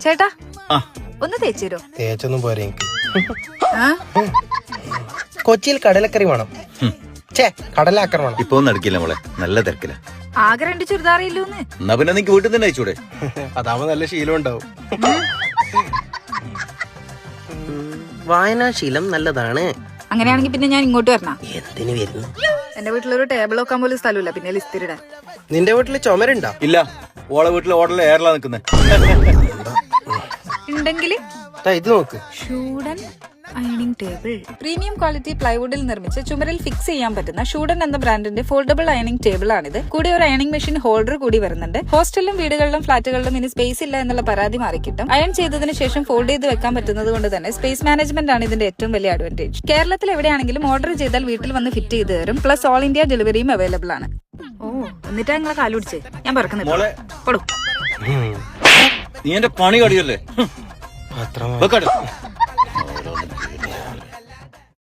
ചേട്ടാ ഒന്ന് തേച്ചോ. തേച്ചൊന്നും പോരെ എനിക്ക്. കൊച്ചിയിൽ കടലക്കറി വേണം. കടലാക്രമണം ഇപ്പൊ ഒന്നും നടക്കില്ല മോളെ, നല്ല തിരക്കില്ല. ആകെ 2 ചുരിദാറില്ലൂന്ന്. എന്നാ പിന്നെ നിനക്ക് വീട്ടിൽ തന്നെ അയച്ചൂടെ? അതാവുമ്പോ നല്ല ശീലം ഉണ്ടാവും. വായനാശീലം നല്ലതാണ്. അങ്ങനെയാണെങ്കിൽ പിന്നെ ഞാൻ ഇങ്ങോട്ട് വരണം. എന്തിനു വരുന്നു? എന്റെ വീട്ടിലൊരു ടേബിൾ വെക്കാൻ പോലും സ്ഥലമില്ല, പിന്നെ ലിസ്റ്റിലിടാൻ. നിന്റെ വീട്ടില് ചുമരുണ്ടോ? ഇല്ല, ഓളെ വീട്ടിൽ ഓടല എയർലാ നിക്കുന്നേ. ഉണ്ടെങ്കില് ഇത് നോക്ക്. ഷൂഡൻ അയണിംഗ് ടേബിൾ. പ്രീമിയം ക്വാളിറ്റി പ്ലൈവുഡിൽ നിർമ്മിച്ച് ചുമരിൽ ഫിക്സ് ചെയ്യാൻ പറ്റുന്ന ഷൂഡൻ എന്ന ബ്രാൻഡിന്റെ ഫോൾഡബിൾ അയണിംഗ് ടേബിൾ ആണിത്. കൂടി ഒരു അയണിംഗ് മെഷീൻ ഹോൾഡർ കൂടി വരുന്നുണ്ട്. ഹോസ്റ്റലിലും വീടുകളിലും ഫ്ളാറ്റുകളിലും ഇനി സ്പേസ് ഇല്ല എന്നുള്ള പരാതി മാറിക്കിട്ടും. അയൺ ചെയ്തതിനു ശേഷം ഫോൾഡ് ചെയ്ത് വെക്കാൻ പറ്റുന്നത് കൊണ്ട് തന്നെ സ്പേസ് മാനേജ്മെന്റ് ആണ് ഇതിന്റെ ഏറ്റവും വലിയ അഡ്വാൻറ്റേജ്. കേരളത്തിൽ എവിടെയാണെങ്കിലും ഓർഡർ ചെയ്താൽ വീട്ടിൽ വന്ന് ഫിറ്റ് ചെയ്ത് തരും. പ്ലസ് ഓൾ ഇന്ത്യ ഡെലിവറിയും അവൈലബിൾ ആണ്. ഓ, എന്നിട്ടാ നിങ്ങളെ കാലുപിടിച്ച് ഞാൻ പറക്കുന്നില്ല. നീ എന്റെ പണി കടിയല്ലേ?